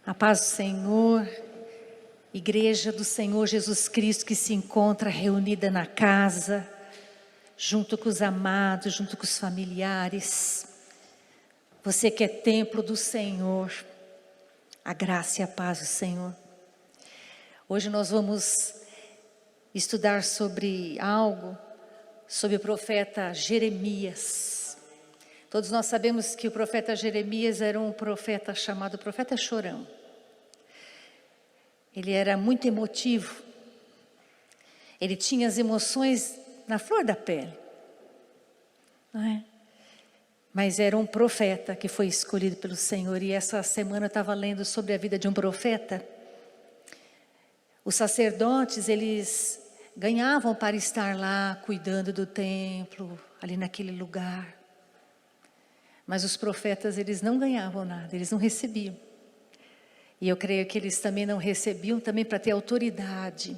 A paz do Senhor, Igreja do Senhor Jesus Cristo que se encontra reunida na casa, junto com os amados, junto com os familiares. Você que é templo do Senhor, a graça e a paz do Senhor. Hoje nós vamos estudar sobre o profeta Jeremias. Todos nós sabemos que o profeta Jeremias era um profeta chamado profeta chorão. Ele era muito emotivo. Ele tinha as emoções na flor da pele. Não é? Mas era um profeta que foi escolhido pelo Senhor. E essa semana eu estava lendo sobre a vida de um profeta. Os sacerdotes, eles ganhavam para estar lá cuidando do templo, ali naquele lugar. Mas os profetas, eles não ganhavam nada, eles não recebiam. E eu creio que eles também não recebiam também para ter autoridade.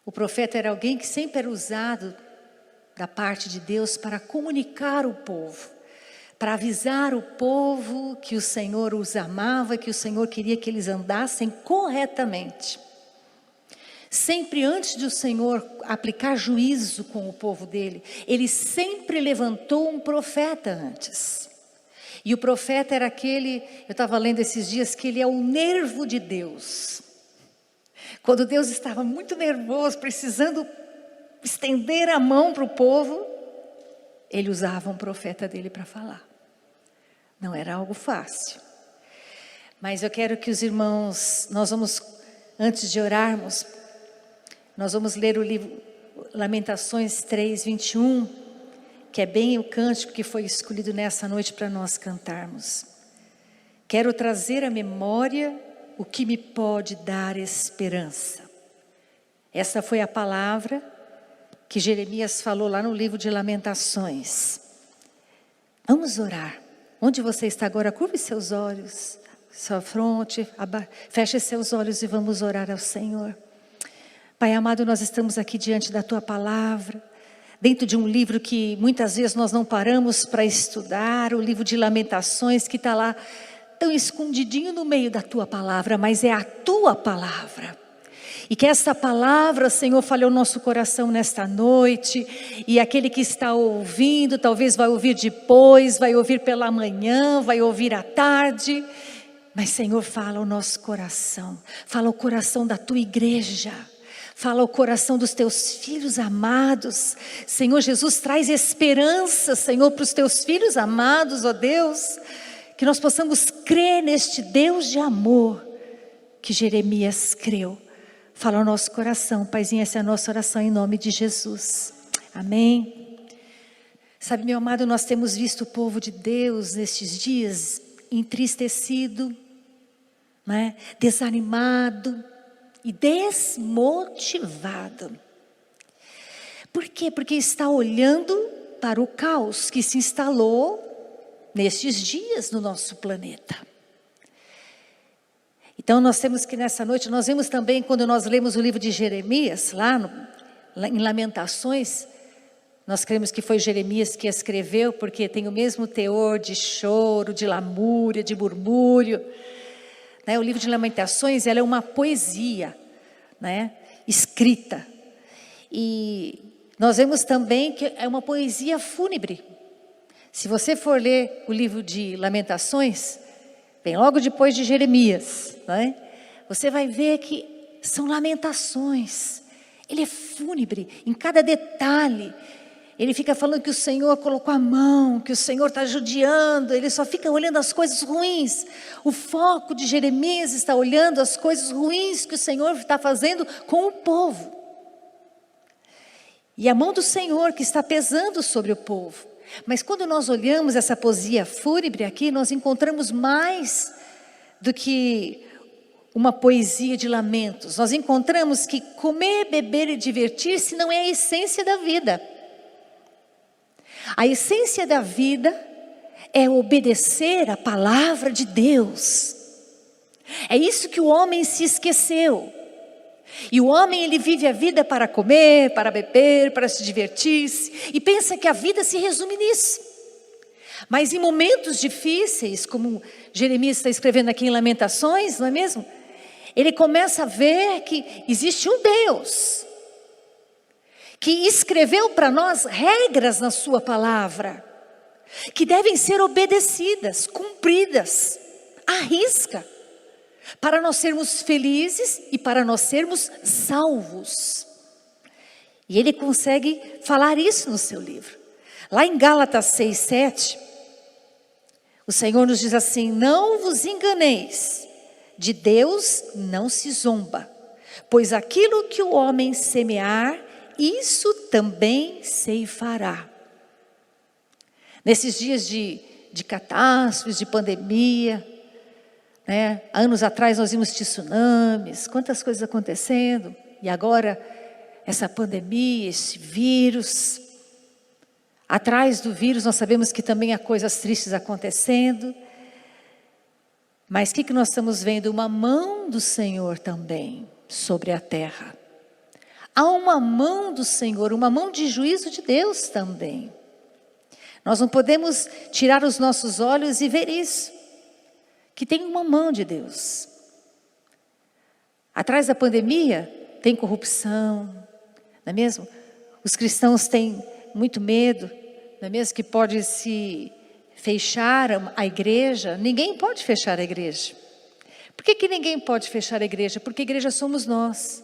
O profeta era alguém que sempre era usado da parte de Deus para comunicar o povo, para avisar o povo que o Senhor os amava, que o Senhor queria que eles andassem corretamente. Sempre antes de o Senhor aplicar juízo com o povo dele, ele sempre levantou um profeta antes. E o profeta era aquele, eu estava lendo esses dias, que ele é o nervo de Deus. Quando Deus estava muito nervoso, precisando estender a mão para o povo, ele usava um profeta dele para falar. Não era algo fácil. Mas eu quero que os irmãos, antes de orarmos, nós vamos ler o livro Lamentações 3:21, que é bem o cântico que foi escolhido nessa noite para nós cantarmos. Quero trazer à memória o que me pode dar esperança. Essa foi a palavra que Jeremias falou lá no livro de Lamentações. Vamos orar. Onde você está agora, curve seus olhos, sua fronte, feche seus olhos e vamos orar ao Senhor. Pai amado, nós estamos aqui diante da Tua palavra, dentro de um livro que muitas vezes nós não paramos para estudar, o livro de Lamentações que está lá tão escondidinho no meio da Tua palavra, mas é a Tua palavra. E que essa palavra, Senhor, fale ao nosso coração nesta noite, e aquele que está ouvindo, talvez vai ouvir depois, vai ouvir pela manhã, vai ouvir à tarde, mas Senhor, fala ao nosso coração, fala ao coração da Tua igreja, fala ao coração dos Teus filhos amados. Senhor Jesus, traz esperança, Senhor, para os Teus filhos amados, ó Deus, que nós possamos crer neste Deus de amor que Jeremias creu. Fala ao nosso coração, Paizinho, essa é a nossa oração em nome de Jesus. Amém. Sabe, meu amado, nós temos visto o povo de Deus nestes dias entristecido, né? Desanimado e desmotivado. Por quê? Porque está olhando para o caos que se instalou nestes dias no nosso planeta. Então nós temos que nessa noite, nós vemos também quando nós lemos o livro de Jeremias, lá em Lamentações, nós cremos que foi Jeremias que escreveu, porque tem o mesmo teor de choro, de lamúria, de murmúrio. Né? O livro de Lamentações, ela é uma poesia, né? Escrita. E nós vemos também que é uma poesia fúnebre. Se você for ler o livro de Lamentações, bem logo depois de Jeremias, né? Você vai ver que são lamentações. Ele é fúnebre em cada detalhe. Ele fica falando que o Senhor colocou a mão, que o Senhor está judiando. Ele só fica olhando as coisas ruins. O foco de Jeremias está olhando as coisas ruins que o Senhor está fazendo com o povo. E a mão do Senhor que está pesando sobre o povo. Mas quando nós olhamos essa poesia fúnebre aqui, nós encontramos mais do que uma poesia de lamentos. Nós encontramos que comer, beber e divertir-se não é a essência da vida. A essência da vida é obedecer a palavra de Deus. É isso que o homem se esqueceu. E o homem, ele vive a vida para comer, para beber, para se divertir-se, e pensa que a vida se resume nisso. Mas em momentos difíceis, como Jeremias está escrevendo aqui em Lamentações, não é mesmo? Ele começa a ver que existe um Deus que escreveu para nós regras na sua palavra, que devem ser obedecidas, cumpridas, à risca, para nós sermos felizes e para nós sermos salvos. E ele consegue falar isso no seu livro. Lá em Gálatas 6:7, o Senhor nos diz assim: não vos enganeis, de Deus não se zomba, pois aquilo que o homem semear, isso também ceifará. Nesses dias de catástrofes, de pandemia, né? Anos atrás nós vimos tsunamis, quantas coisas acontecendo, e agora essa pandemia, esse vírus. Atrás do vírus nós sabemos que também há coisas tristes acontecendo, mas o que nós estamos vendo? Uma mão do Senhor também sobre a terra. Há uma mão do Senhor, uma mão de juízo de Deus também. Nós não podemos tirar os nossos olhos e ver isso, que tem uma mão de Deus. Atrás da pandemia tem corrupção, não é mesmo? Os cristãos têm muito medo, não é mesmo, que pode se fechar a igreja. Ninguém pode fechar a igreja. Por que ninguém pode fechar a igreja? Porque a igreja somos nós.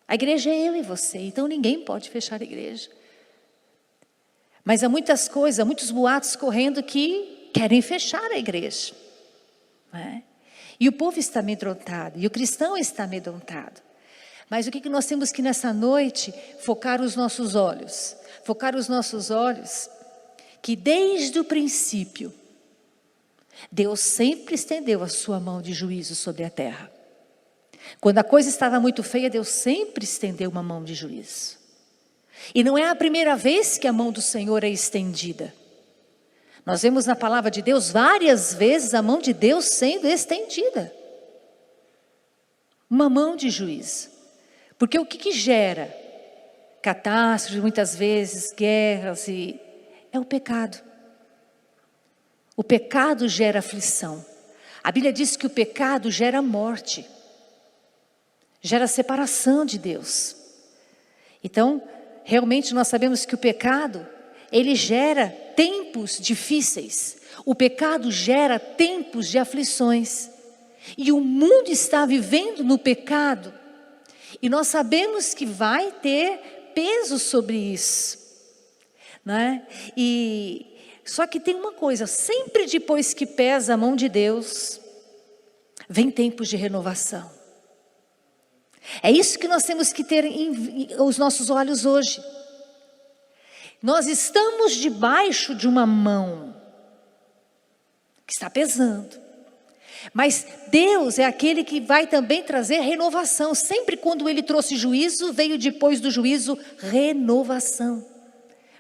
A igreja é eu e você, então ninguém pode fechar a igreja. Mas há muitas coisas, há muitos boatos correndo que querem fechar a igreja, não é? E o povo está amedrontado, e o cristão está amedrontado. Mas o que nós temos que nessa noite focar os nossos olhos? Focar os nossos olhos que desde o princípio, Deus sempre estendeu a sua mão de juízo sobre a terra. Quando a coisa estava muito feia, Deus sempre estendeu uma mão de juízo. E não é a primeira vez que a mão do Senhor é estendida. Nós vemos na palavra de Deus várias vezes a mão de Deus sendo estendida. Uma mão de juízo. Porque o que gera catástrofes, muitas vezes, guerras, é o pecado. O pecado gera aflição. A Bíblia diz que o pecado gera morte. Gera separação de Deus. Então, realmente nós sabemos que o pecado, ele gera tempos difíceis. O pecado gera tempos de aflições. E o mundo está vivendo no pecado. E nós sabemos que vai ter peso sobre isso, né? Só que tem uma coisa, sempre depois que pesa a mão de Deus, vem tempos de renovação. É isso que nós temos que ter os nossos olhos hoje. Nós estamos debaixo de uma mão que está pesando. Mas Deus é aquele que vai também trazer renovação. Sempre quando Ele trouxe juízo, veio depois do juízo renovação.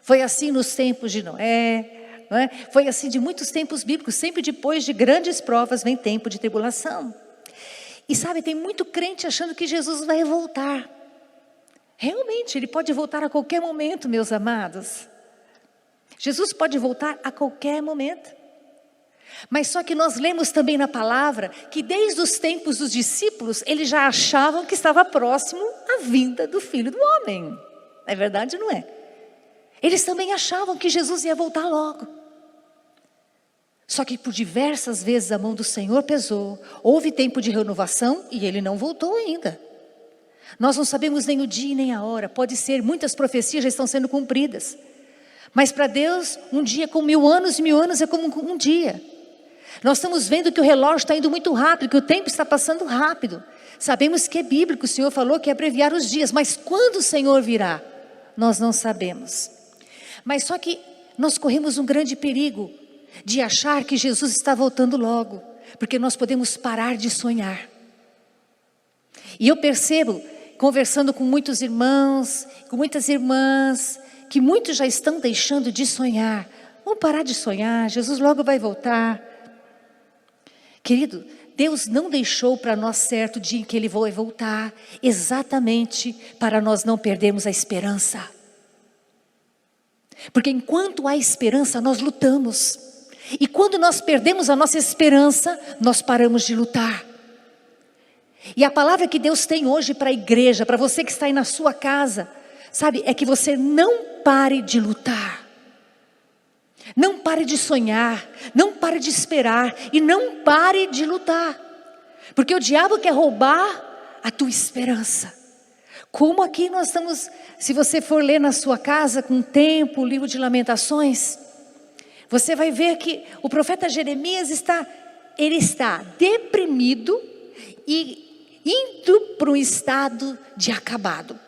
Foi assim nos tempos de Noé, não é? Foi assim de muitos tempos bíblicos. Sempre depois de grandes provas vem tempo de tribulação. E sabe, tem muito crente achando que Jesus vai voltar. Realmente, Ele pode voltar a qualquer momento, meus amados. Jesus pode voltar a qualquer momento. Mas só que nós lemos também na palavra que desde os tempos dos discípulos, eles já achavam que estava próximo a vinda do Filho do Homem. É verdade ou não é? Eles também achavam que Jesus ia voltar logo. Só que por diversas vezes a mão do Senhor pesou, houve tempo de renovação e Ele não voltou ainda. Nós não sabemos nem o dia nem a hora, pode ser, muitas profecias já estão sendo cumpridas. Mas para Deus, um dia com 1000 anos, e 1000 anos é como um dia. Nós estamos vendo que o relógio está indo muito rápido, que o tempo está passando rápido. Sabemos que é bíblico, o Senhor falou que é abreviar os dias, mas quando o Senhor virá, nós não sabemos. Mas só que nós corremos um grande perigo de achar que Jesus está voltando logo, porque nós podemos parar de sonhar. E eu percebo, conversando com muitos irmãos, com muitas irmãs, que muitos já estão deixando de sonhar. Vamos parar de sonhar, Jesus logo vai voltar. Querido, Deus não deixou para nós certo o dia em que Ele vai voltar, exatamente para nós não perdermos a esperança. Porque enquanto há esperança, nós lutamos. E quando nós perdemos a nossa esperança, nós paramos de lutar. E a palavra que Deus tem hoje para a igreja, para você que está aí na sua casa, sabe, é que você não pare de lutar. Não pare de sonhar, não pare de esperar e não pare de lutar. Porque o diabo quer roubar a tua esperança. Como aqui nós estamos, se você for ler na sua casa com tempo o livro de Lamentações, você vai ver que o profeta Jeremias está deprimido e indo para um estado de acabado.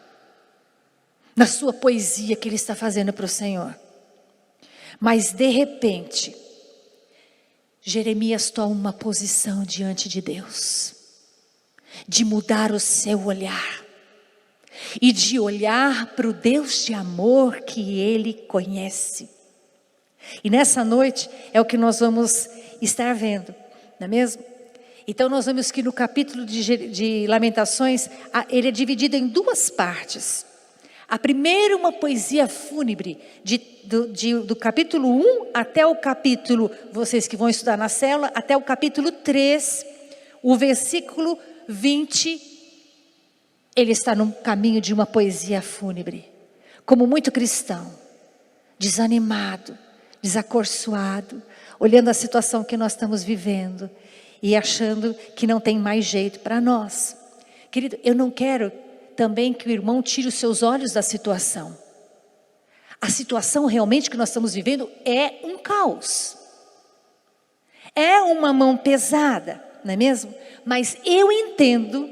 Na sua poesia que ele está fazendo para o Senhor. Mas de repente, Jeremias toma uma posição diante de Deus. De mudar o seu olhar. E de olhar para o Deus de amor que ele conhece. E nessa noite é o que nós vamos estar vendo, não é mesmo? Então nós vemos que no capítulo de Lamentações, ele é dividido em duas partes. A primeira uma poesia fúnebre, do capítulo 1 até o capítulo, vocês que vão estudar na célula, até o capítulo 3, o versículo 20, ele está no caminho de uma poesia fúnebre. Como muito cristão, desanimado, desacorçoado, olhando a situação que nós estamos vivendo e achando que não tem mais jeito para nós. Querido, eu não quero também que o irmão tire os seus olhos da situação. A situação realmente que nós estamos vivendo é um caos. É uma mão pesada, não é mesmo? Mas eu entendo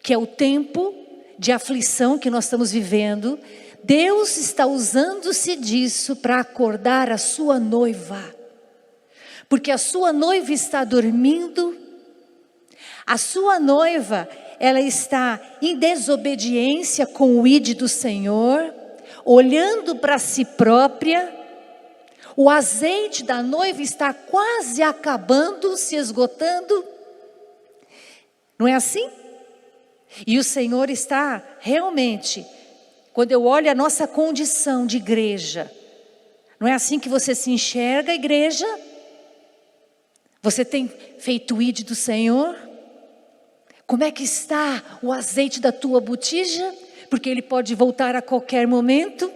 que é o tempo de aflição que nós estamos vivendo. Deus está usando-se disso para acordar a sua noiva. Porque a sua noiva está dormindo. A sua noiva, ela está em desobediência com o ide do Senhor, olhando para si própria. O azeite da noiva está quase acabando, se esgotando. Não é assim? E o Senhor está realmente, quando eu olho a nossa condição de igreja, não é assim que você se enxerga, igreja? Você tem feito o ide do Senhor? Como é que está o azeite da tua botija? Porque ele pode voltar a qualquer momento.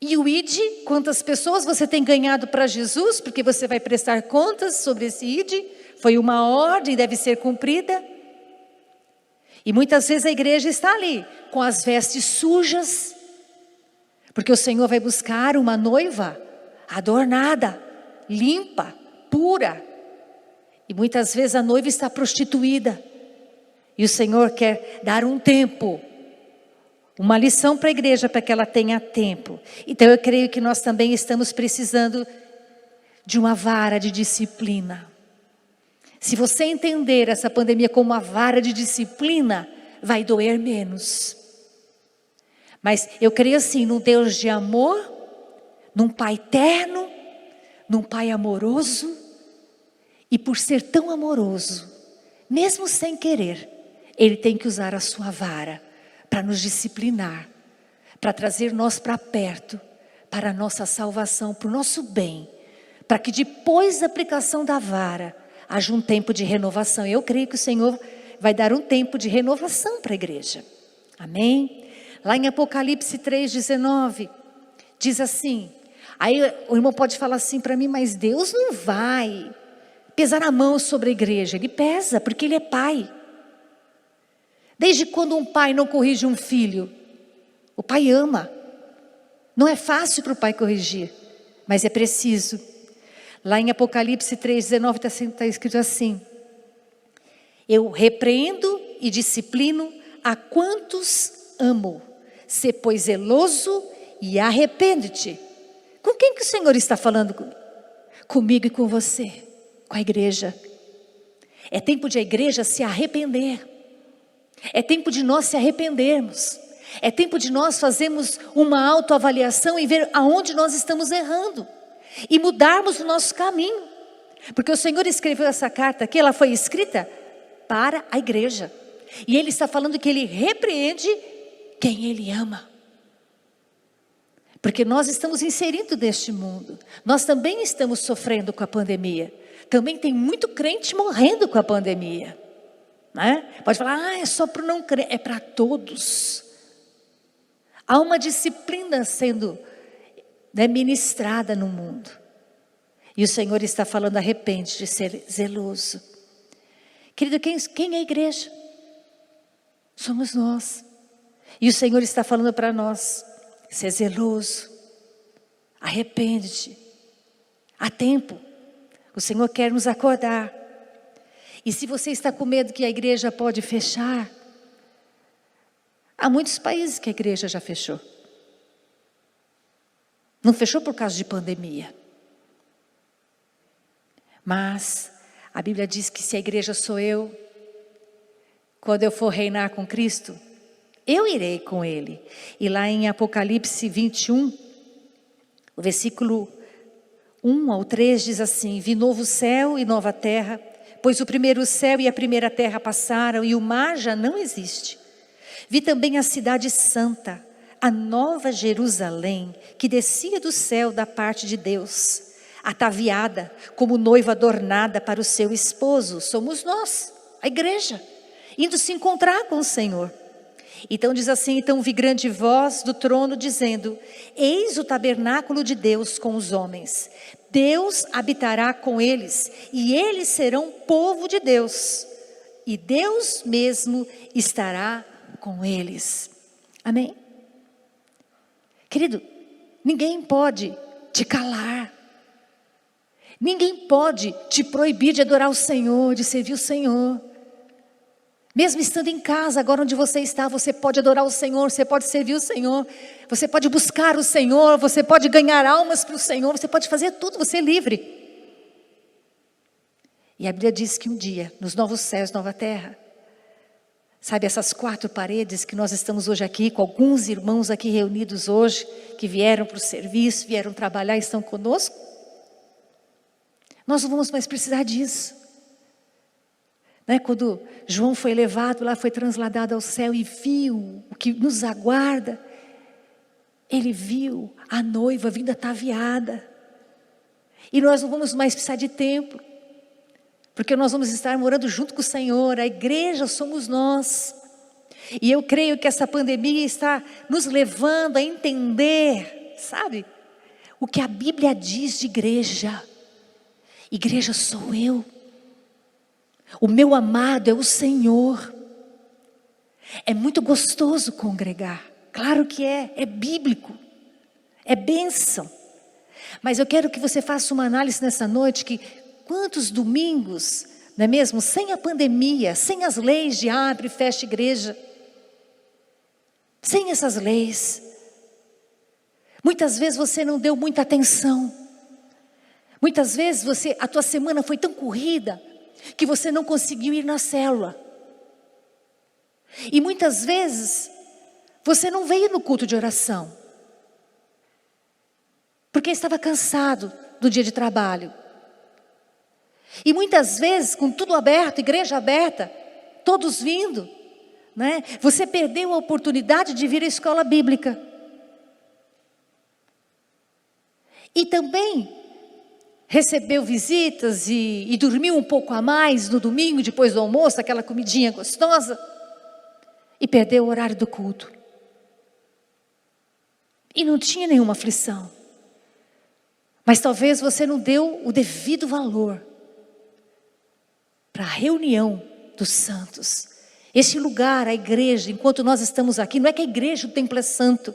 E o ide, quantas pessoas você tem ganhado para Jesus? Porque você vai prestar contas sobre esse ide. Foi uma ordem, deve ser cumprida. E muitas vezes a igreja está ali, com as vestes sujas. Porque o Senhor vai buscar uma noiva adornada, limpa, pura. E muitas vezes a noiva está prostituída. E o Senhor quer dar um tempo, uma lição para a igreja, para que ela tenha tempo. Então eu creio que nós também estamos precisando de uma vara de disciplina. Se você entender essa pandemia como uma vara de disciplina, vai doer menos. Mas eu creio assim, num Deus de amor, num Pai terno, num Pai amoroso. E por ser tão amoroso, mesmo sem querer, Ele tem que usar a sua vara para nos disciplinar, para trazer nós para perto, para a nossa salvação, para o nosso bem, para que depois da aplicação da vara, haja um tempo de renovação. Eu creio que o Senhor vai dar um tempo de renovação para a igreja. Amém? Lá em Apocalipse 3:19, diz assim, aí o irmão pode falar assim para mim, mas Deus não vai pesar a mão sobre a igreja. Ele pesa, porque Ele é pai. Desde quando um pai não corrige um filho? O pai ama. Não é fácil para o pai corrigir, mas é preciso. Lá em Apocalipse 3:19 está escrito assim, eu repreendo e disciplino a quantos amo. Sê pois zeloso e arrepende-te. Com quem que o Senhor está falando? Comigo e com você, com a igreja. É tempo de a igreja se arrepender. É tempo de nós se arrependermos. É tempo de nós fazermos uma autoavaliação e ver aonde nós estamos errando. E mudarmos o nosso caminho. Porque o Senhor escreveu essa carta aqui, ela foi escrita para a igreja. E Ele está falando que Ele repreende quem Ele ama. Porque nós estamos inserindo neste mundo. Nós também estamos sofrendo com a pandemia. Também tem muito crente morrendo com a pandemia. Né? Pode falar, é só para o não crente. É para todos. Há uma disciplina sendo ministrada no mundo. E o Senhor está falando, arrepende de ser zeloso. Querido, quem é a igreja? Somos nós. E o Senhor está falando para nós, ser zeloso, arrepende-te. Há tempo. O Senhor quer nos acordar. E se você está com medo que a igreja pode fechar, há muitos países que a igreja já fechou. Não fechou por causa de pandemia. Mas a Bíblia diz que se a igreja sou eu, quando eu for reinar com Cristo, eu irei com Ele. E lá em Apocalipse 21, o versículo 1 ao 3 diz assim: vi novo céu e nova terra, pois o primeiro céu e a primeira terra passaram e o mar já não existe. Vi também a cidade santa, a nova Jerusalém, que descia do céu da parte de Deus, ataviada como noiva adornada para o seu esposo. Somos nós, a igreja, indo se encontrar com o Senhor. Então diz assim: então vi grande voz do trono dizendo: eis o tabernáculo de Deus com os homens. Deus habitará com eles, e eles serão povo de Deus, e Deus mesmo estará com eles. Amém? Querido, ninguém pode te calar. Ninguém pode te proibir de adorar o Senhor, de servir o Senhor. Mesmo estando em casa, agora onde você está, você pode adorar o Senhor, você pode servir o Senhor, você pode buscar o Senhor, você pode ganhar almas para o Senhor, você pode fazer tudo, você é livre. E a Bíblia diz que um dia, nos novos céus, nova terra, sabe essas 4 paredes que nós estamos hoje aqui, com alguns irmãos aqui reunidos hoje, que vieram para o serviço, vieram trabalhar e estão conosco? Nós não vamos mais precisar disso. Quando João foi levado lá, foi transladado ao céu e viu o que nos aguarda, ele viu a noiva vindo ataviada. E nós não vamos mais precisar de templo, porque nós vamos estar morando junto com o Senhor. A igreja somos nós. E eu creio que essa pandemia está nos levando a entender, sabe, o que a Bíblia diz de igreja. Igreja sou eu. O meu amado é o Senhor. É muito gostoso congregar. Claro que é bíblico. É bênção. Mas eu quero que você faça uma análise nessa noite, que quantos domingos, não é mesmo? Sem a pandemia, sem as leis de abre e fecha igreja. Sem essas leis. Muitas vezes você não deu muita atenção. Muitas vezes a tua semana foi tão corrida que você não conseguiu ir na célula. E muitas vezes você não veio no culto de oração, porque estava cansado do dia de trabalho. E muitas vezes, com tudo aberto, igreja aberta, todos vindo, né? Você perdeu a oportunidade de vir à escola bíblica. E também recebeu visitas e dormiu um pouco a mais no domingo, depois do almoço, aquela comidinha gostosa, e perdeu o horário do culto. E não tinha nenhuma aflição. Mas talvez você não deu o devido valor para a reunião dos santos. Esse lugar, a igreja, enquanto nós estamos aqui, não é que a igreja, o templo é santo.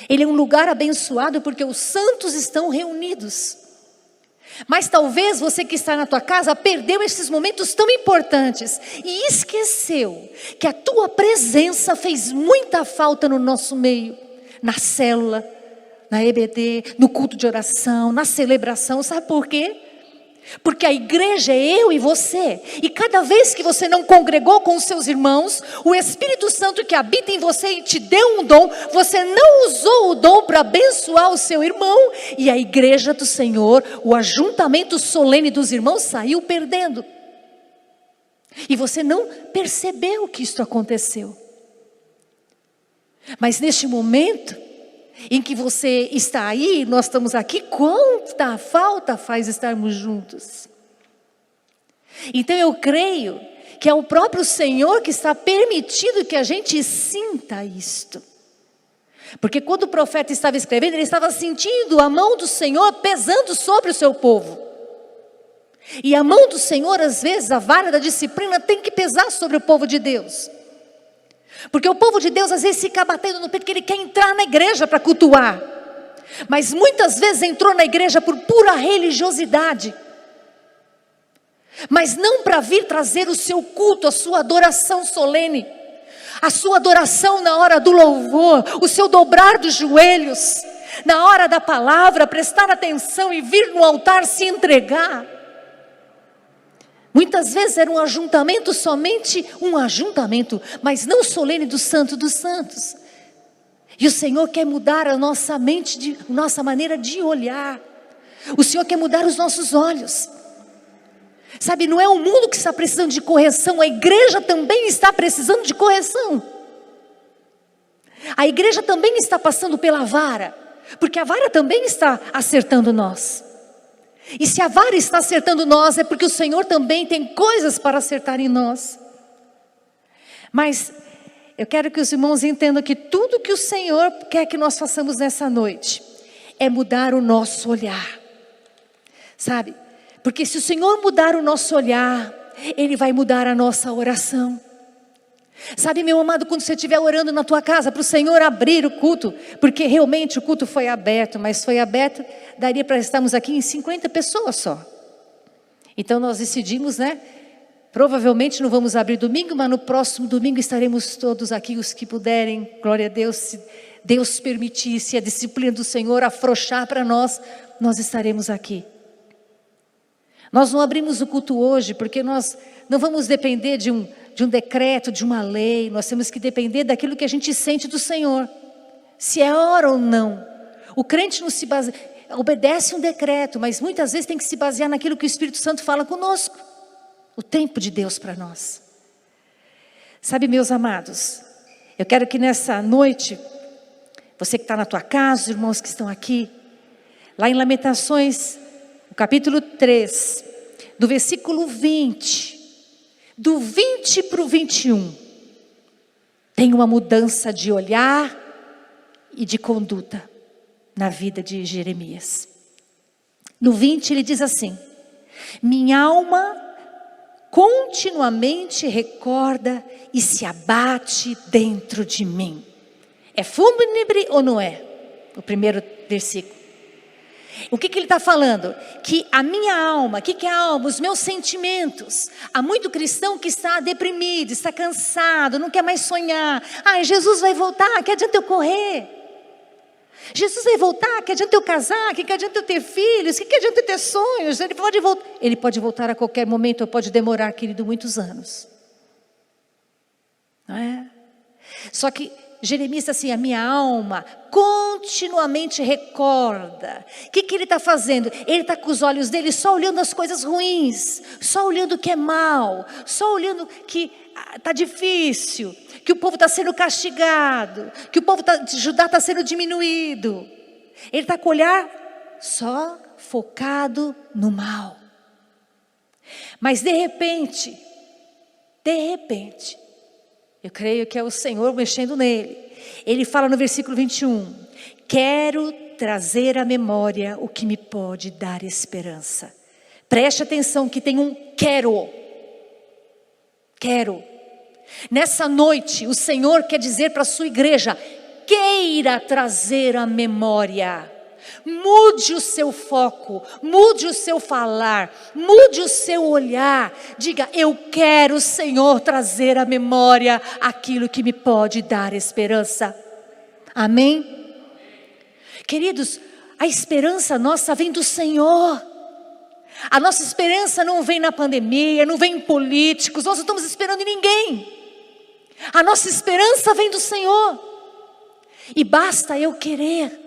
Ele é um lugar abençoado porque os santos estão reunidos. Mas talvez você que está na tua casa perdeu esses momentos tão importantes e esqueceu que a tua presença fez muita falta no nosso meio, na célula, na EBD, no culto de oração, na celebração. Sabe por quê? Porque a igreja é eu e você, e cada vez que você não congregou com os seus irmãos, o Espírito Santo que habita em você e te deu um dom, você não usou o dom para abençoar o seu irmão, e a igreja do Senhor, o ajuntamento solene dos irmãos saiu perdendo. E você não percebeu que isto aconteceu. Mas neste momento, em que você está aí, nós estamos aqui, quanta falta faz estarmos juntos. Então eu creio que é o próprio Senhor que está permitindo que a gente sinta isto. Porque quando o profeta estava escrevendo, ele estava sentindo a mão do Senhor pesando sobre o seu povo. E a mão do Senhor, às vezes, a vara da disciplina tem que pesar sobre o povo de Deus. Porque o povo de Deus às vezes fica batendo no peito que ele quer entrar na igreja para cultuar. Mas muitas vezes entrou na igreja por pura religiosidade. Mas não para vir trazer o seu culto, a sua adoração solene. A sua adoração na hora do louvor, o seu dobrar dos joelhos. Na hora da palavra, prestar atenção e vir no altar se entregar. Muitas vezes era um ajuntamento, somente um ajuntamento, mas não solene do Santo dos Santos. E o Senhor quer mudar a nossa mente, nossa maneira de olhar. O Senhor quer mudar os nossos olhos. Sabe, não é o mundo que está precisando de correção, a igreja também está precisando de correção. A igreja também está passando pela vara, porque a vara também está acertando nós. E se a vara está acertando nós, é porque o Senhor também tem coisas para acertar em nós. Mas eu quero que os irmãos entendam que tudo que o Senhor quer que nós façamos nessa noite é mudar o nosso olhar. Sabe? Porque se o Senhor mudar o nosso olhar, Ele vai mudar a nossa oração. Sabe, meu amado, quando você estiver orando na tua casa para o Senhor abrir o culto, porque realmente o culto foi aberto, mas foi aberto, daria para estarmos aqui em 50 pessoas só. Então nós decidimos, provavelmente não vamos abrir domingo, mas no próximo domingo estaremos todos aqui, os que puderem, glória a Deus, se Deus permitir, se a disciplina do Senhor afrouxar para nós, nós estaremos aqui. Nós não abrimos o culto hoje, porque nós não vamos depender de um decreto, de uma lei. Nós temos que depender daquilo que a gente sente do Senhor, se é hora ou não. O crente não se baseia, obedece um decreto, mas muitas vezes tem que se basear naquilo que o Espírito Santo fala conosco, o tempo de Deus para nós. Sabe, meus amados, eu quero que nessa noite, você que está na tua casa, os irmãos que estão aqui, lá em Lamentações, o capítulo 3, do versículo 20, do 20 para o 21, tem uma mudança de olhar e de conduta na vida de Jeremias. No 20 ele diz assim: minha alma continuamente recorda e se abate dentro de mim. É fúnebre ou não é? O primeiro versículo. O que ele está falando? Que a minha alma, o que é a alma? Os meus sentimentos. Há muito cristão que está deprimido, está cansado, não quer mais sonhar. Jesus vai voltar, que adianta eu correr? Jesus vai voltar, que adianta eu casar? Que adianta eu ter filhos? Que adianta eu ter sonhos? Ele pode voltar a qualquer momento, ou pode demorar, querido, muitos anos. Não é? Só que Jeremias diz assim: a minha alma continuamente recorda. O que ele está fazendo? Ele está com os olhos dele só olhando as coisas ruins, só olhando o que é mal, só olhando que está difícil, que o povo está sendo castigado, que o povo de Judá está sendo diminuído. Ele está com o olhar só focado no mal. Mas de repente, eu creio que é o Senhor mexendo nele. Ele fala no versículo 21, quero trazer à memória o que me pode dar esperança. Preste atenção que tem um quero. Nessa noite o Senhor quer dizer para a sua igreja: queira trazer à memória. Mude o seu foco, mude o seu falar, mude o seu olhar. Diga: eu quero, Senhor, trazer à memória aquilo que me pode dar esperança. Amém? Queridos, a esperança nossa vem do Senhor. A nossa esperança não vem na pandemia, não vem em políticos, nós não estamos esperando em ninguém. A nossa esperança vem do Senhor. E basta eu querer.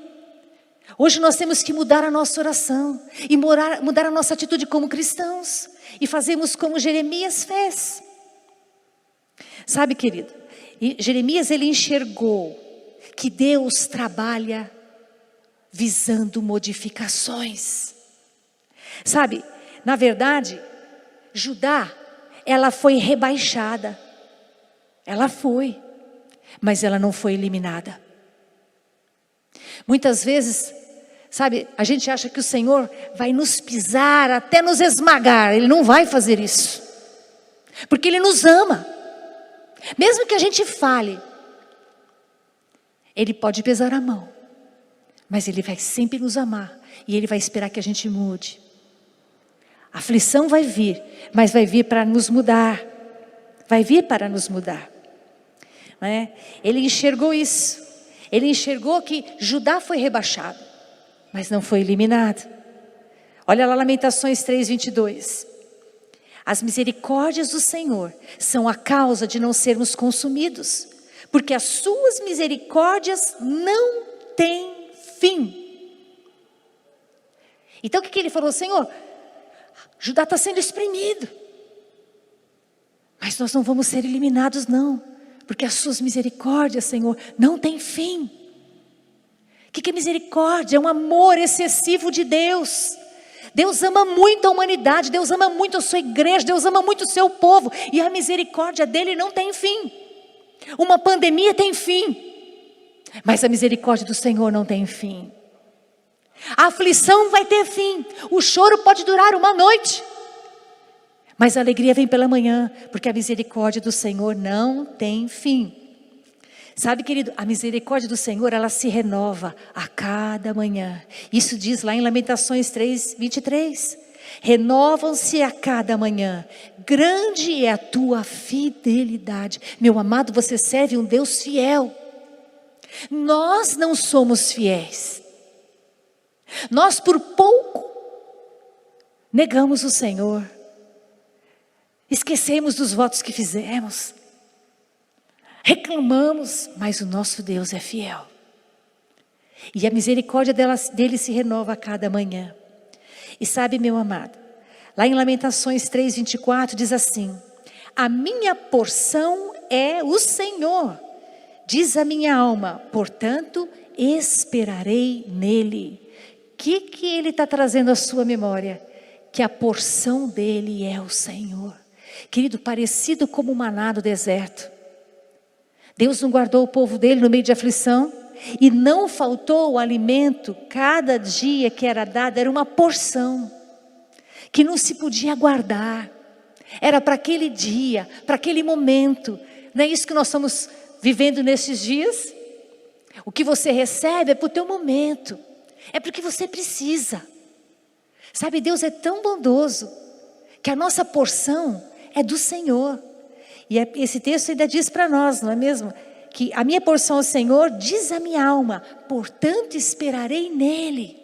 Hoje nós temos que mudar a nossa oração e mudar a nossa atitude como cristãos e fazermos como Jeremias fez. Sabe, querido, Jeremias ele enxergou que Deus trabalha visando modificações. Sabe, na verdade, Judá, ela foi rebaixada. Ela foi, mas ela não foi eliminada. Muitas vezes, sabe, a gente acha que o Senhor vai nos pisar até nos esmagar. Ele não vai fazer isso, porque Ele nos ama. Mesmo que a gente fale, Ele pode pesar a mão, mas Ele vai sempre nos amar, e Ele vai esperar que a gente mude. A aflição vai vir, mas vai vir para nos mudar. Vai vir para nos mudar. Né? Ele enxergou isso. Ele enxergou que Judá foi rebaixado, mas não foi eliminado. Olha lá Lamentações 3:22. As misericórdias do Senhor são a causa de não sermos consumidos, porque as suas misericórdias não têm fim. Então o que ele falou? Senhor, Judá está sendo espremido, mas nós não vamos ser eliminados não, porque as suas misericórdias, Senhor, não têm fim. O que é misericórdia? É um amor excessivo de Deus. Deus ama muito a humanidade, Deus ama muito a sua igreja, Deus ama muito o seu povo, e a misericórdia dele não tem fim. Uma pandemia tem fim, mas a misericórdia do Senhor não tem fim. A aflição vai ter fim, o choro pode durar uma noite, mas a alegria vem pela manhã, porque a misericórdia do Senhor não tem fim. Sabe, querido, a misericórdia do Senhor, ela se renova a cada manhã. Isso diz lá em Lamentações 3:23. Renovam-se a cada manhã, grande é a tua fidelidade. Meu amado, você serve um Deus fiel. Nós não somos fiéis. Nós por pouco negamos o Senhor. Esquecemos dos votos que fizemos. Reclamamos, mas o nosso Deus é fiel. E a misericórdia dele se renova a cada manhã. E sabe, meu amado, lá em Lamentações 3:24 diz assim: a minha porção é o Senhor, diz a minha alma, portanto esperarei nele. O que ele está trazendo à sua memória? Que a porção dele é o Senhor. Querido, parecido como o maná do deserto. Deus não guardou o povo dele no meio de aflição, e não faltou o alimento. Cada dia que era dado era uma porção, que não se podia guardar. Era para aquele dia, para aquele momento. Não é isso que nós estamos vivendo nesses dias? O que você recebe é para o teu momento, é porque você precisa. Sabe, Deus é tão bondoso, que a nossa porção é do Senhor. E esse texto ainda diz para nós, não é mesmo? Que a minha porção ao Senhor, diz a minha alma, portanto esperarei nele.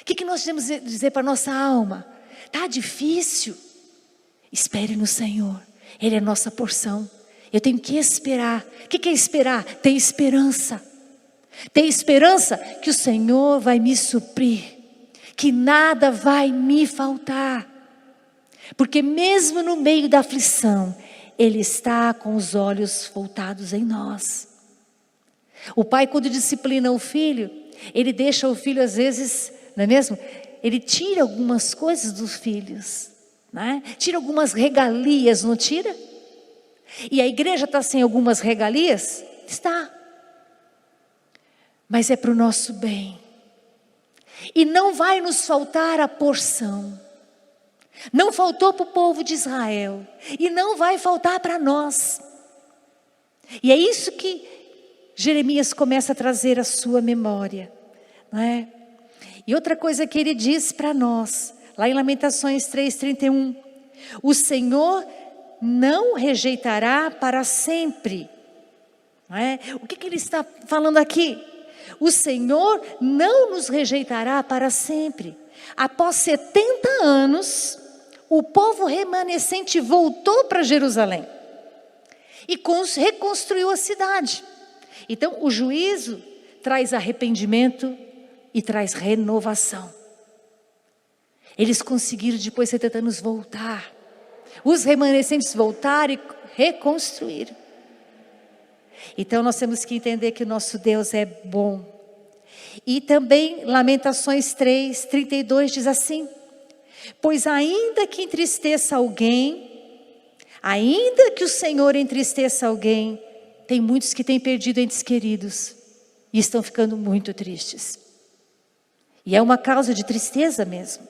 O que nós devemos dizer para a nossa alma? Está difícil? Espere no Senhor, Ele é a nossa porção. Eu tenho que esperar. O que é esperar? Ter esperança. Ter esperança que o Senhor vai me suprir, que nada vai me faltar. Porque mesmo no meio da aflição, Ele está com os olhos voltados em nós. O pai, quando disciplina o filho, ele deixa o filho às vezes, não é mesmo? Ele tira algumas coisas dos filhos, né? Tira algumas regalias, não tira? E a igreja está sem algumas regalias? Está. Mas é para o nosso bem. E não vai nos faltar a porção. Não faltou para o povo de Israel, e não vai faltar para nós. E é isso que Jeremias começa a trazer à sua memória, não é? E outra coisa que ele diz para nós, lá em Lamentações 3:31, o Senhor não rejeitará para sempre, não é? O que ele está falando aqui? O Senhor não nos rejeitará para sempre. Após 70 anos, o povo remanescente voltou para Jerusalém e reconstruiu a cidade. Então o juízo traz arrependimento e traz renovação. Eles conseguiram depois de 70 anos voltar. Os remanescentes voltaram e reconstruíram. Então nós temos que entender que o nosso Deus é bom. E também Lamentações 3:32 diz assim: pois ainda que entristeça alguém, ainda que o Senhor entristeça alguém, tem muitos que têm perdido entes queridos e estão ficando muito tristes. E é uma causa de tristeza mesmo,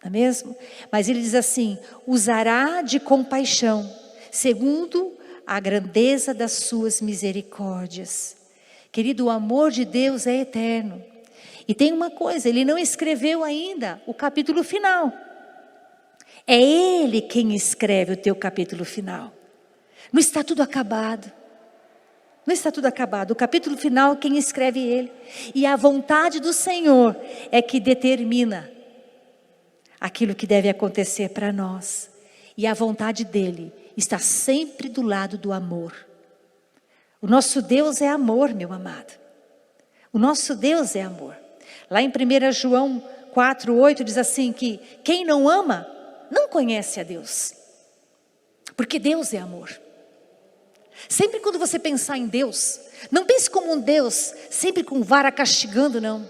não é mesmo? Mas ele diz assim: usará de compaixão, segundo a grandeza das suas misericórdias. Querido, o amor de Deus é eterno. E tem uma coisa, ele não escreveu ainda o capítulo final. É ele quem escreve o teu capítulo final. Não está tudo acabado. Não está tudo acabado. O capítulo final, quem escreve é ele. E a vontade do Senhor é que determina aquilo que deve acontecer para nós. E a vontade dele está sempre do lado do amor. O nosso Deus é amor, meu amado. O nosso Deus é amor. Lá em 1 João 4:8 diz assim que quem não ama não conhece a Deus. Porque Deus é amor. Sempre quando você pensar em Deus, não pense como um Deus sempre com vara castigando, não.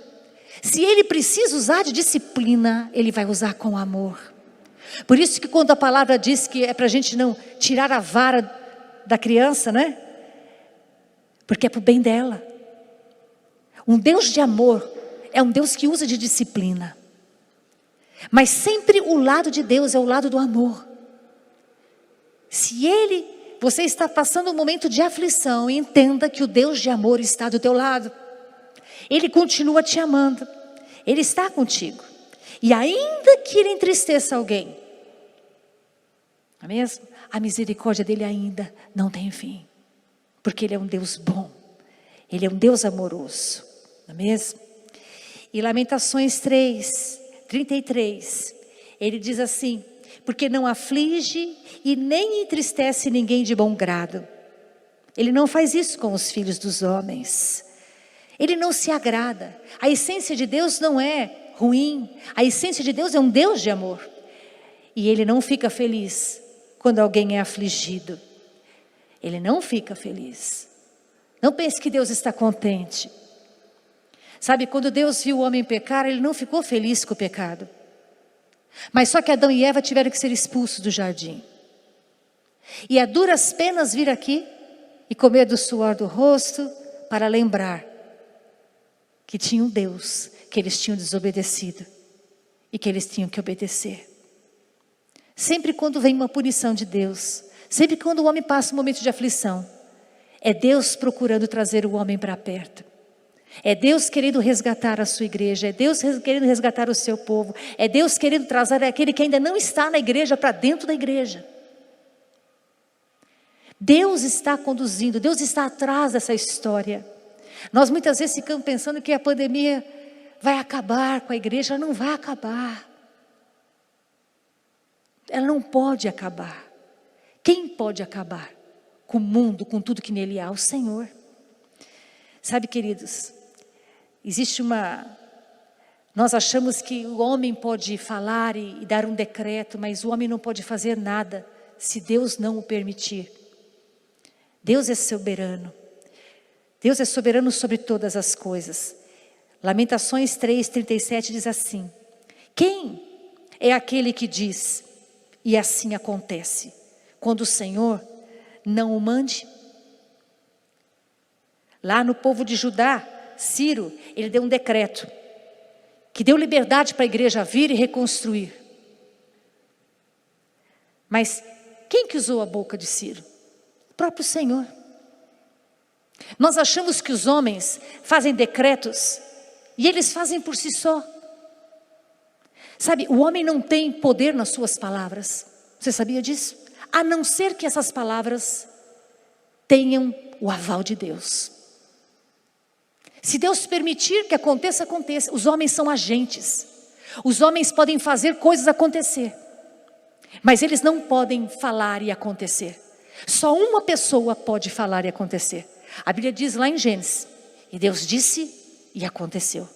Se ele precisa usar de disciplina, ele vai usar com amor. Por isso que quando a palavra diz que é para a gente não tirar a vara da criança, né? Porque é para o bem dela. Um Deus de amor é um Deus que usa de disciplina. Mas sempre o lado de Deus é o lado do amor. Se você está passando um momento de aflição, entenda que o Deus de amor está do teu lado. Ele continua te amando. Ele está contigo. E ainda que ele entristeça alguém, não é mesmo? A misericórdia dele ainda não tem fim. Porque ele é um Deus bom. Ele é um Deus amoroso. Não é mesmo? E Lamentações 3:33, ele diz assim: porque não aflige e nem entristece ninguém de bom grado. Ele não faz isso com os filhos dos homens. Ele não se agrada. A essência de Deus não é ruim. A essência de Deus é um Deus de amor. E ele não fica feliz quando alguém é afligido. Ele não fica feliz. Não pense que Deus está contente. Sabe, quando Deus viu o homem pecar, ele não ficou feliz com o pecado. Mas só que Adão e Eva tiveram que ser expulsos do jardim. E a duras penas vir aqui e comer do suor do rosto para lembrar que tinha um Deus que eles tinham desobedecido e que eles tinham que obedecer. Sempre quando vem uma punição de Deus, sempre quando o homem passa um momento de aflição, é Deus procurando trazer o homem para perto. É Deus querendo resgatar a sua igreja, é Deus querendo resgatar o seu povo, é Deus querendo trazer aquele que ainda não está na igreja para dentro da igreja. Deus está conduzindo, Deus está atrás dessa história. Nós muitas vezes ficamos pensando que a pandemia vai acabar com a igreja. Ela não vai acabar. Ela não pode acabar. Quem pode acabar com o mundo, com tudo que nele há? O Senhor. Sabe, queridos, nós achamos que o homem pode falar e dar um decreto, mas o homem não pode fazer nada se Deus não o permitir. Deus é soberano. Deus é soberano sobre todas as coisas. Lamentações 3:37 diz assim: quem é aquele que diz, e assim acontece, quando o Senhor não o mande? Lá no povo de Judá, Ciro, ele deu um decreto, que deu liberdade para a igreja vir e reconstruir. Mas quem que usou a boca de Ciro? O próprio Senhor. Nós achamos que os homens fazem decretos, e eles fazem por si só. Sabe, o homem não tem poder nas suas palavras. Você sabia disso? A não ser que essas palavras tenham o aval de Deus. Se Deus permitir que aconteça, aconteça. Os homens são agentes. Os homens podem fazer coisas acontecer, mas eles não podem falar e acontecer. Só uma pessoa pode falar e acontecer. A Bíblia diz lá em Gênesis: e Deus disse e aconteceu.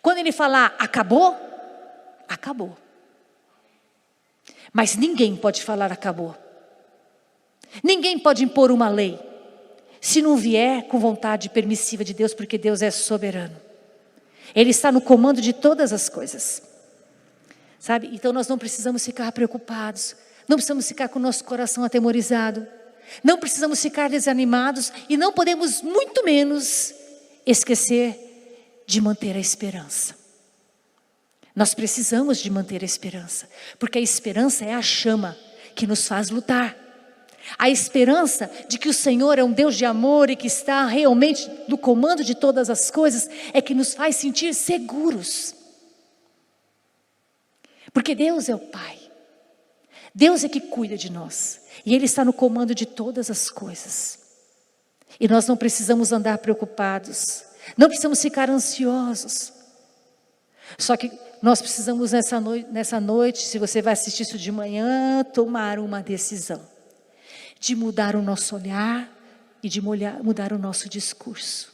Quando ele falar acabou, acabou. Mas ninguém pode falar acabou. Ninguém pode impor uma lei. se não vier com vontade permissiva de Deus, porque Deus é soberano. Ele está no comando de todas as coisas. Sabe? Então nós não precisamos ficar preocupados, não precisamos ficar com o nosso coração atemorizado, não precisamos ficar desanimados e não podemos muito menos esquecer de manter a esperança. Nós precisamos de manter a esperança, porque a esperança é a chama que nos faz lutar. A esperança de que o Senhor é um Deus de amor e que está realmente no comando de todas as coisas é que nos faz sentir seguros. Porque Deus é o Pai. Deus é que cuida de nós. E Ele está no comando de todas as coisas. E nós não precisamos andar preocupados. Não precisamos ficar ansiosos. Só que nós precisamos nessa noite, se você vai assistir isso de manhã, tomar uma decisão. De mudar o nosso olhar e de mudar o nosso discurso.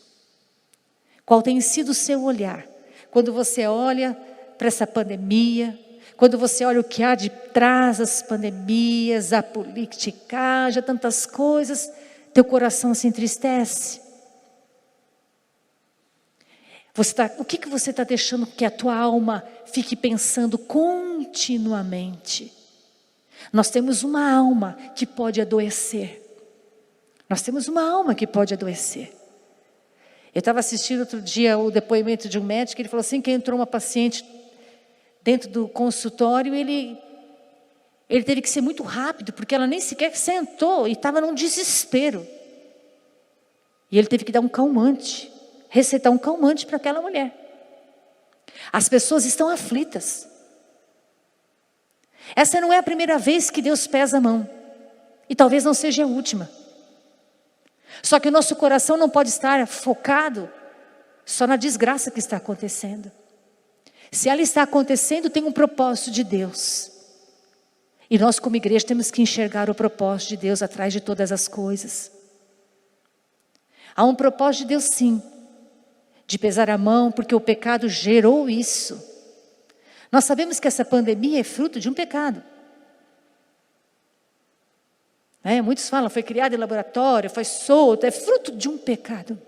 Qual tem sido o seu olhar? Quando você olha para essa pandemia, quando você olha o que há de trás das pandemias, a politicagem, tantas coisas, teu coração se entristece. O que você está deixando que a tua alma fique pensando continuamente? Nós temos uma alma que pode adoecer. Nós temos uma alma que pode adoecer. Eu estava assistindo outro dia o depoimento de um médico, ele falou assim, que entrou uma paciente dentro do consultório, ele teve que ser muito rápido, porque ela nem sequer sentou e estava num desespero. E ele teve que dar um calmante, receitar um calmante para aquela mulher. As pessoas estão aflitas. Essa não é a primeira vez que Deus pesa a mão. E talvez não seja a última. Só que o nosso coração não pode estar focado só na desgraça que está acontecendo. Se ela está acontecendo, tem um propósito de Deus. E nós como igreja temos que enxergar o propósito de Deus atrás de todas as coisas. Há um propósito de Deus sim. De pesar a mão, porque o pecado gerou isso. Nós sabemos que essa pandemia é fruto de um pecado. Muitos falam, foi criado em laboratório, foi solto, é fruto de um pecado.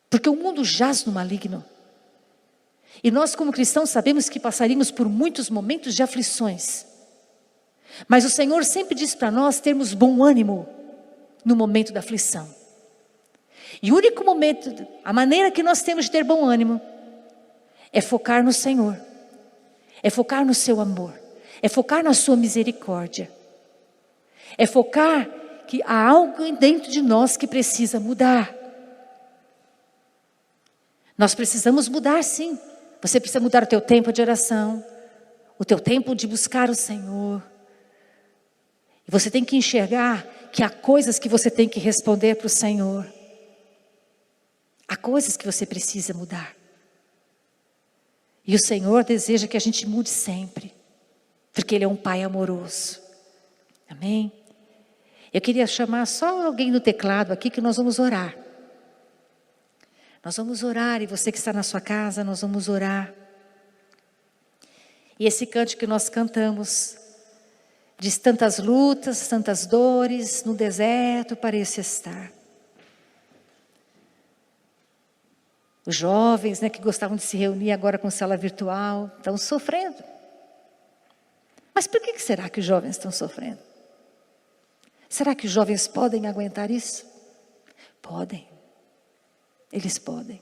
Porque o mundo jaz no maligno. E nós como cristãos sabemos que passaríamos por muitos momentos de aflições. Mas o Senhor sempre diz para nós termos bom ânimo no momento da aflição. E o único momento, a maneira que nós temos de ter bom ânimo, é focar no Senhor, é focar no seu amor, é focar na sua misericórdia, é focar que há algo dentro de nós que precisa mudar. Nós precisamos mudar sim, você precisa mudar o teu tempo de oração, o teu tempo de buscar o Senhor. E você tem que enxergar que há coisas que você tem que responder para o Senhor. Há coisas que você precisa mudar. E o Senhor deseja que a gente mude sempre, porque Ele é um Pai amoroso. Amém? Eu queria chamar só alguém no teclado aqui que nós vamos orar. Nós vamos orar, e você que está na sua casa, nós vamos orar. E esse cântico que nós cantamos, diz tantas lutas, tantas dores, no deserto parece estar. Os jovens, que gostavam de se reunir agora com célula virtual, estão sofrendo. Mas por que será que os jovens estão sofrendo? Será que os jovens podem aguentar isso? Podem. Eles podem.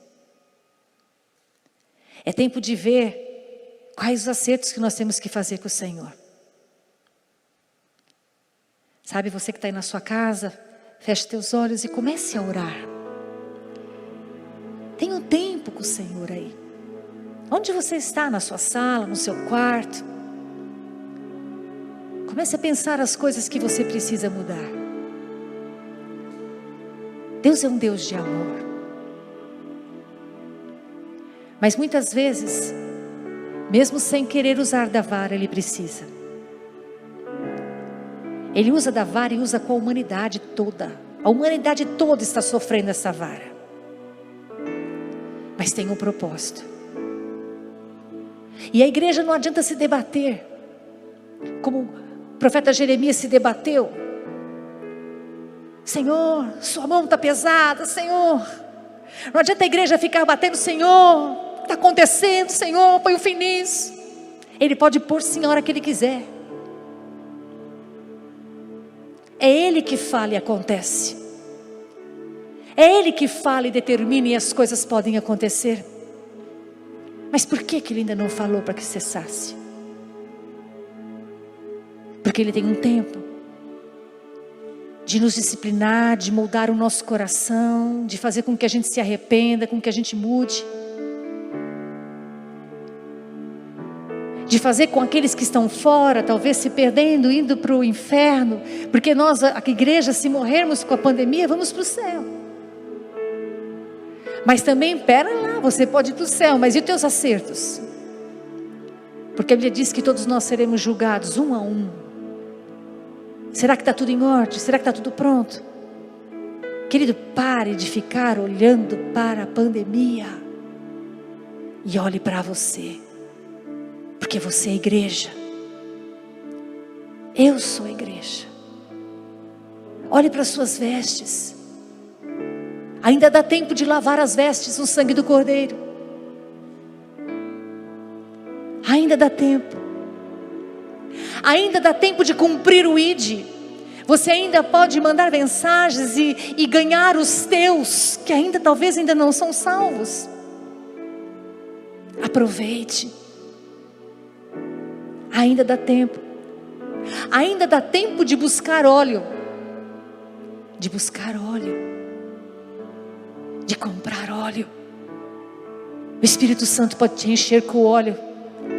É tempo de ver quais os acertos que nós temos que fazer com o Senhor. Sabe, você que está aí na sua casa, feche teus olhos e comece a orar. Tenha um tempo com o Senhor aí. Onde você está? Na sua sala, no seu quarto. Comece a pensar as coisas que você precisa mudar. Deus é um Deus de amor. Mas muitas vezes, mesmo sem querer usar da vara, Ele precisa. Ele usa da vara e usa com a humanidade toda. A humanidade toda está sofrendo essa vara. Mas tem um propósito. E a igreja não adianta se debater, como o profeta Jeremias se debateu. Senhor, sua mão está pesada, Senhor. Não adianta a igreja ficar batendo, Senhor, está acontecendo, Senhor, põe um fim nisso. Ele pode pôr sim a hora que Ele quiser. É Ele que fala e acontece. É Ele que fala e determina e as coisas podem acontecer. Mas por que Ele ainda não falou para que cessasse? Porque Ele tem um tempo de nos disciplinar, de moldar o nosso coração, de fazer com que a gente se arrependa, com que a gente mude. De fazer com aqueles que estão fora, talvez se perdendo, indo para o inferno, porque nós, a igreja, se morrermos com a pandemia, vamos para o céu. Mas também, pera lá, você pode ir para o céu, mas e os teus acertos? Porque a Bíblia diz que todos nós seremos julgados, um a um. Será que está tudo em ordem? Será que está tudo pronto? Querido, pare de ficar olhando para a pandemia e olhe para você. Porque você é igreja. Eu sou a igreja. Olhe para as suas vestes. Ainda dá tempo de lavar as vestes no sangue do Cordeiro. Ainda dá tempo. Ainda dá tempo de cumprir o ID. Você ainda pode mandar mensagens e ganhar os teus, que ainda talvez ainda não são salvos. Aproveite. Ainda dá tempo. Ainda dá tempo de buscar óleo. De buscar óleo. De comprar óleo. O Espírito Santo pode te encher com óleo.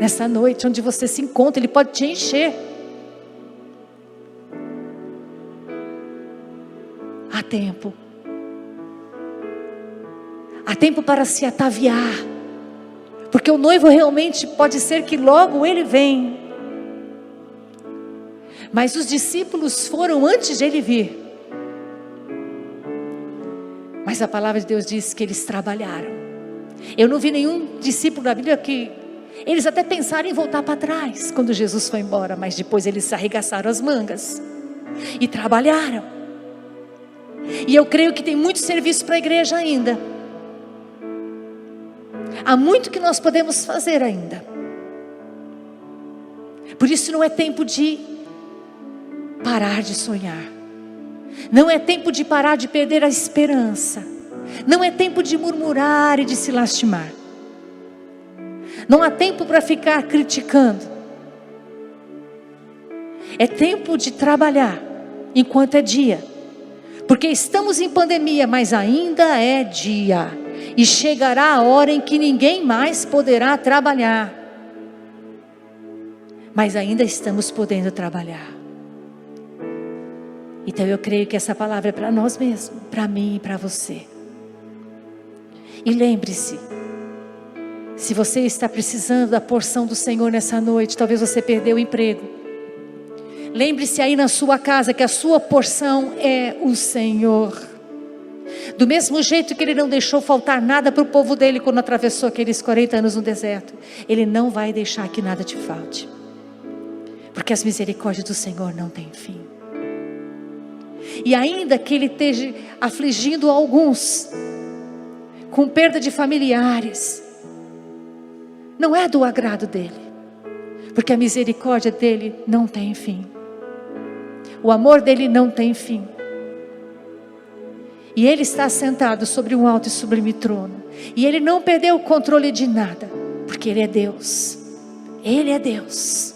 Nessa noite onde você se encontra, Ele pode te encher. Há tempo. Há tempo para se ataviar. Porque o noivo realmente pode ser que logo ele vem. Mas os discípulos foram antes de ele vir. Mas a palavra de Deus diz que eles trabalharam. Eu não vi nenhum discípulo da Bíblia que eles até pensaram em voltar para trás quando Jesus foi embora, mas depois eles arregaçaram as mangas e trabalharam. E eu creio que tem muito serviço para a igreja ainda. Há muito que nós podemos fazer ainda. Por isso não é tempo de parar de sonhar. Não é tempo de parar de perder a esperança. Não é tempo de murmurar e de se lastimar. Não há tempo para ficar criticando. É tempo de trabalhar enquanto é dia. Porque estamos em pandemia, mas ainda é dia. E chegará a hora em que ninguém mais poderá trabalhar. Mas ainda estamos podendo trabalhar. Então eu creio que essa palavra é para nós mesmos, para mim e para você. E lembre-se, se você está precisando da porção do Senhor nessa noite, talvez você perdeu o emprego. Lembre-se aí na sua casa que a sua porção é o Senhor. Do mesmo jeito que Ele não deixou faltar nada para o povo dele quando atravessou aqueles 40 anos no deserto, Ele não vai deixar que nada te falte. Porque as misericórdias do Senhor não têm fim. E ainda que Ele esteja afligindo alguns com perda de familiares, não é do agrado dele, porque a misericórdia dele não tem fim, o amor dele não tem fim, e ele está sentado sobre um alto e sublime trono, e ele não perdeu o controle de nada, porque ele é Deus, ele é Deus.